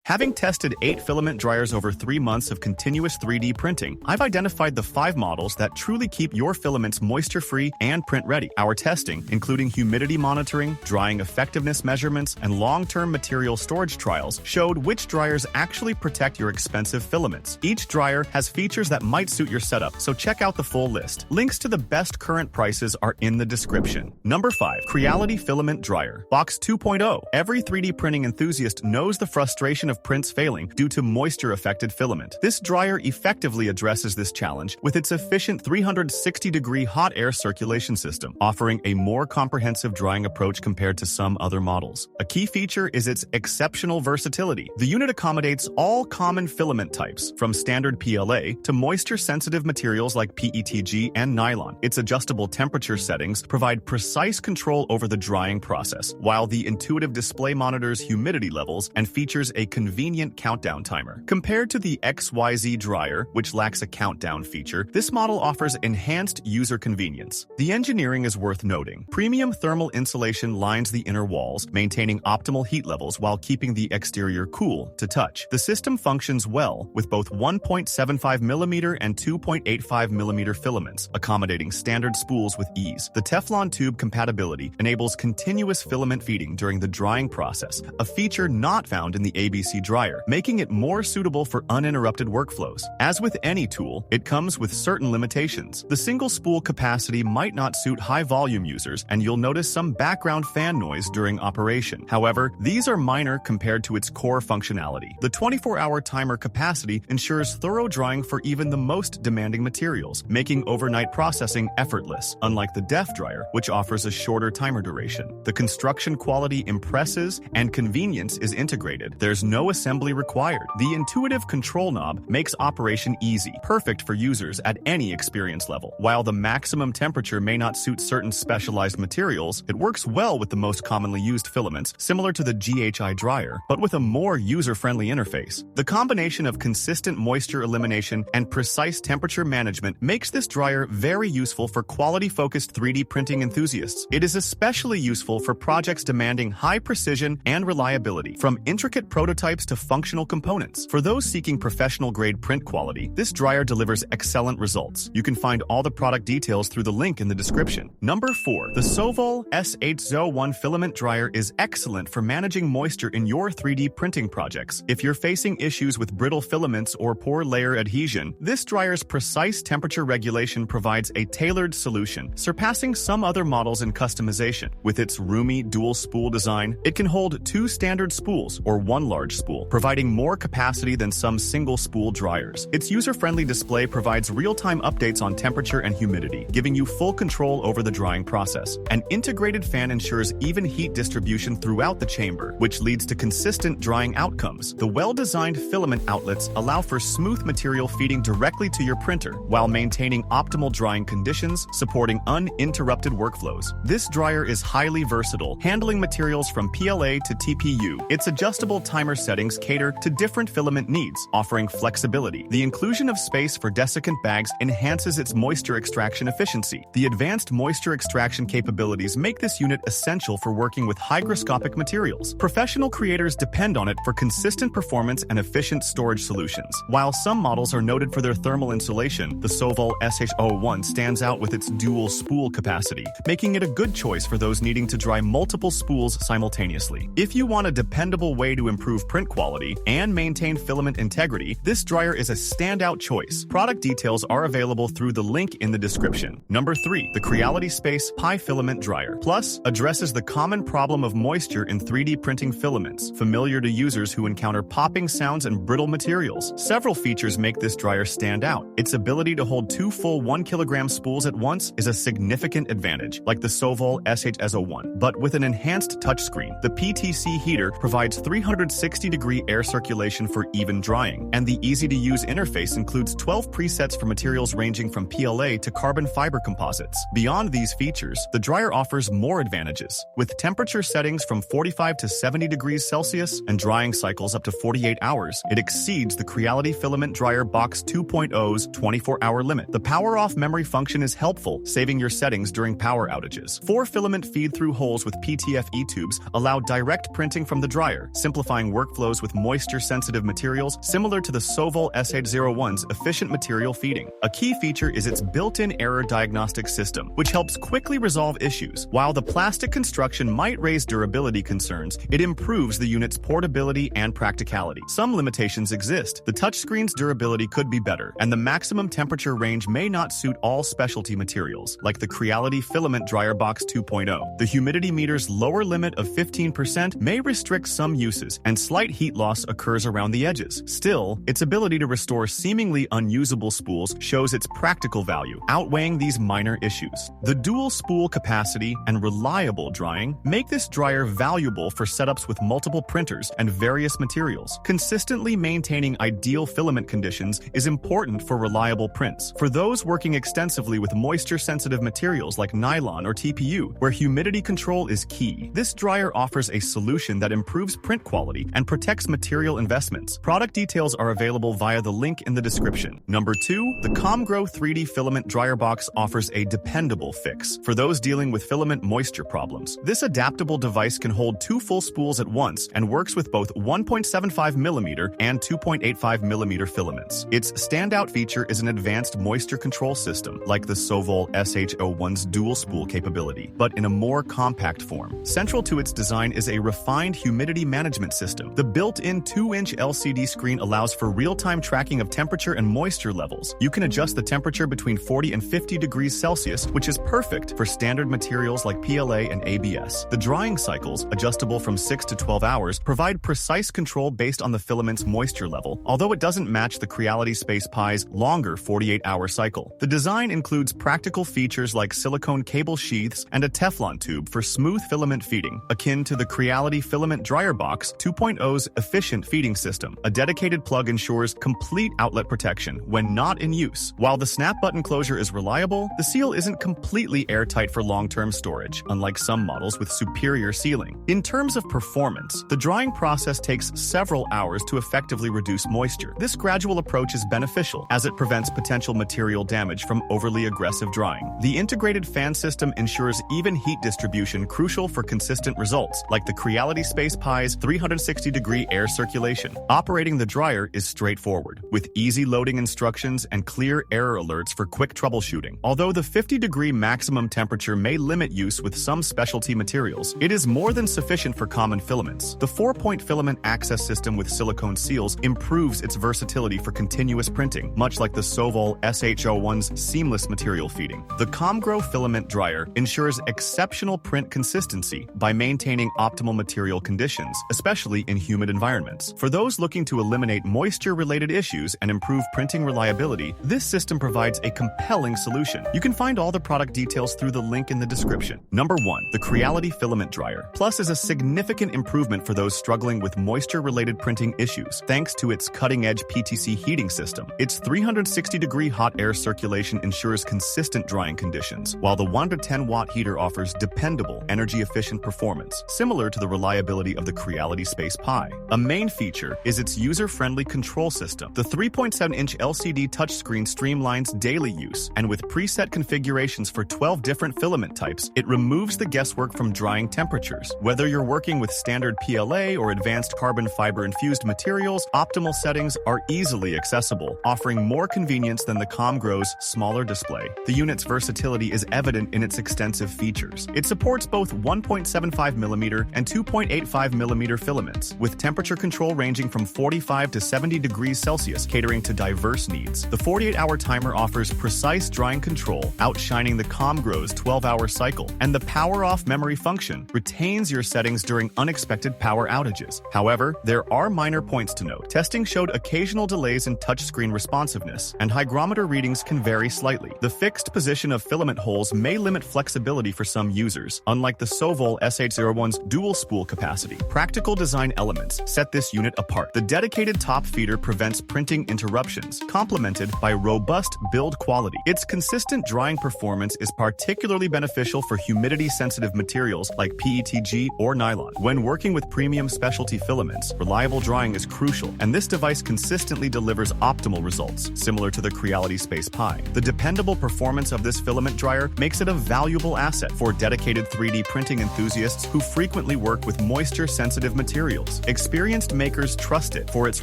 Having tested 8 filament dryers over 3 months of continuous 3D printing, I've identified the 5 models that truly keep your filaments moisture-free and print-ready. Our testing, including humidity monitoring, drying effectiveness measurements, and long-term material storage trials, showed which dryers actually protect your expensive filaments. Each dryer has features that might suit your setup, so check out the full list. Links to the best current prices are in the description. Number 5. Creality Filament Dryer. Box 2.0. Every 3D printing enthusiast knows the frustration of prints failing due to moisture-affected filament. This dryer effectively addresses this challenge with its efficient 360-degree hot air circulation system, offering a more comprehensive drying approach compared to some other models. A key feature is its exceptional versatility. The unit accommodates all common filament types, from standard PLA to moisture-sensitive materials like PETG and nylon. Its adjustable temperature settings provide precise control over the drying process, while the intuitive display monitors humidity levels and features a convenient countdown timer. Compared to the XYZ dryer, which lacks a countdown feature, this model offers enhanced user convenience. The engineering is worth noting. Premium thermal insulation lines the inner walls, maintaining optimal heat levels while keeping the exterior cool to touch. The system functions well with both 1.75mm and 2.85mm filaments, accommodating standard spools with ease. The Teflon tube compatibility enables continuous filament feeding during the drying process, a feature not found in the ABC dryer, making it more suitable for uninterrupted workflows. As with any tool, it comes with certain limitations. The single spool capacity might not suit high-volume users, and you'll notice some background fan noise during operation. However, these are minor compared to its core functionality. The 24-hour timer capacity ensures thorough drying for even the most demanding materials, making overnight processing effortless, unlike the DEF dryer, which offers a shorter timer duration. The construction quality impresses, and convenience is integrated. There's no assembly required. The intuitive control knob makes operation easy, perfect for users at any experience level. While the maximum temperature may not suit certain specialized materials, it works well with the most commonly used filaments, similar to the GHI dryer, but with a more user-friendly interface. The combination of consistent moisture elimination and precise temperature management makes this dryer very useful for quality-focused 3D printing enthusiasts. It is especially useful for projects demanding high precision and reliability, from intricate prototypes to functional components. For those seeking professional-grade print quality, this dryer delivers excellent results. You can find all the product details through the link in the description. Number 4. The Soval S801 filament dryer is excellent for managing moisture in your 3D printing projects. If you're facing issues with brittle filaments or poor layer adhesion, this dryer's precise temperature regulation provides a tailored solution, surpassing some other models in customization. With its roomy dual spool design, it can hold 2 standard spools or 1 large spool, providing more capacity than some single spool dryers. Its user-friendly display provides real-time updates on temperature and humidity, giving you full control over the drying process. An integrated fan ensures even heat distribution throughout the chamber, which leads to consistent drying outcomes. The well-designed filament outlets allow for smooth material feeding directly to your printer, while maintaining optimal drying conditions, supporting uninterrupted workflows. This dryer is highly versatile, handling materials from PLA to TPU. Its adjustable timer settings cater to different filament needs, offering flexibility. The inclusion of space for desiccant bags enhances its moisture extraction efficiency. The advanced moisture extraction capabilities make this unit essential for working with hygroscopic materials. Professional creators depend on it for consistent performance and efficient storage solutions. While some models are noted for their thermal insulation, the Soval S801 stands out with its dual spool capacity, making it a good choice for those needing to dry multiple spools simultaneously. If you want a dependable way to improve print quality and maintain filament integrity, this dryer is a standout choice. Product details are available through the link in the description. Number 3. The Creality Space Pil Filament Dryer Plus addresses the common problem of moisture in 3D printing filaments, familiar to users who encounter popping sounds and brittle materials. Several features make this dryer stand out. Its ability to hold 2 full 1 kilogram spools at once is a significant advantage, like the Soval S801. But with an enhanced touchscreen, the PTC heater provides 360-degree air circulation for even drying, and the easy-to-use interface includes 12 presets for materials ranging from PLA to carbon fiber composites. Beyond these features, the dryer offers more advantages. With temperature settings from 45 to 70 degrees Celsius and drying cycles up to 48 hours, it exceeds the Creality Filament Dryer Box 2.0's 24-hour limit. The power-off memory function is helpful, saving your settings during power outages. 4 filament feed-through holes with PTFE tubes allow direct printing from the dryer, simplifying workflow flows with moisture-sensitive materials similar to the Soval S801's efficient material feeding. A key feature is its built-in error diagnostic system, which helps quickly resolve issues. While the plastic construction might raise durability concerns, it improves the unit's portability and practicality. Some limitations exist. The touchscreen's durability could be better, and the maximum temperature range may not suit all specialty materials, like the Creality Filament Dryer Box 2.0. The humidity meter's lower limit of 15% may restrict some uses, and slight heat loss occurs around the edges. Still, its ability to restore seemingly unusable spools shows its practical value, outweighing these minor issues. The dual spool capacity and reliable drying make this dryer valuable for setups with multiple printers and various materials. Consistently maintaining ideal filament conditions is important for reliable prints. For those working extensively with moisture-sensitive materials like nylon or TPU, where humidity control is key, this dryer offers a solution that improves print quality and protects material investments. Product details are available via the link in the description. Number 2, the Comgrow 3D Filament Dryer Box offers a dependable fix for those dealing with filament moisture problems. This adaptable device can hold 2 full spools at once and works with both 1.75mm and 2.85mm filaments. Its standout feature is an advanced moisture control system, like the Soval S801's dual spool capability, but in a more compact form. Central to its design is a refined humidity management system. The built-in 2-inch LCD screen allows for real-time tracking of temperature and moisture levels. You can adjust the temperature between 40 and 50 degrees Celsius, which is perfect for standard materials like PLA and ABS. The drying cycles, adjustable from 6 to 12 hours, provide precise control based on the filament's moisture level, although it doesn't match the Creality Space Pil's longer 48-hour cycle. The design includes practical features like silicone cable sheaths and a Teflon tube for smooth filament feeding, akin to the Creality Filament Dryer Box 2.0's efficient feeding system. A dedicated plug ensures complete outlet protection when not in use. While the snap button closure is reliable, the seal isn't completely airtight for long-term storage, unlike some models with superior sealing. In terms of performance, the drying process takes several hours to effectively reduce moisture. This gradual approach is beneficial, as it prevents potential material damage from overly aggressive drying. The integrated fan system ensures even heat distribution, crucial for consistent results, like the Creality Space Pil's 360-degree air circulation. Operating the dryer is straightforward, with easy loading instructions and clear error alerts for quick troubleshooting. Although the 50-degree maximum temperature may limit use with some specialty materials, it is more than sufficient for common filaments. The 4-point filament access system with silicone seals improves its versatility for continuous printing, much like the Soval S801's seamless material feeding. The Comgrow filament dryer ensures exceptional print consistency by maintaining optimal material conditions, especially in humid environments. For those looking to eliminate moisture-related issues and improve printing reliability, this system provides a compelling solution. You can find all the product details through the link in the description. Number 1, the Creality Filament Dryer Plus is a significant improvement for those struggling with moisture-related printing issues, thanks to its cutting-edge PTC heating system. Its 360-degree hot air circulation ensures consistent drying conditions, while the 1 to 10 watt heater offers dependable, energy-efficient performance, similar to the reliability of the Creality Space Pil. A main feature is its user-friendly control system. The 3.7-inch LCD touchscreen streamlines daily use, and with preset configurations for 12 different filament types, it removes the guesswork from drying temperatures. Whether you're working with standard PLA or advanced carbon fiber-infused materials, optimal settings are easily accessible, offering more convenience than the Comgrow's smaller display. The unit's versatility is evident in its extensive features. It supports both 1.75mm and 2.85mm filaments, with temperature control ranging from 45 to 70 degrees Celsius, catering to diverse needs. The 48-hour timer offers precise drying control, outshining the Comgrow's 12-hour cycle, and the power-off memory function retains your settings during unexpected power outages. However, there are minor points to note. Testing showed occasional delays in touchscreen responsiveness, and hygrometer readings can vary slightly. The fixed position of filament holes may limit flexibility for some users, unlike the Soval S801's dual spool capacity. Practical design elements set this unit apart. The dedicated top feeder prevents printing interruptions, complemented by robust build quality. Its consistent drying performance is particularly beneficial for humidity-sensitive materials like PETG or nylon. When working with premium specialty filaments, reliable drying is crucial, and this device consistently delivers optimal results, similar to the Creality Space Pil. The dependable performance of this filament dryer makes it a valuable asset for dedicated 3D printing enthusiasts who frequently work with moisture-sensitive materials. DRYERS. Experienced makers trust it for its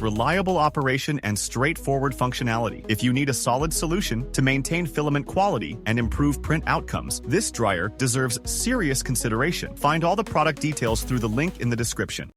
reliable operation and straightforward functionality. If you need a solid solution to maintain filament quality and improve print outcomes, this dryer deserves serious consideration. Find all the product details through the link in the description.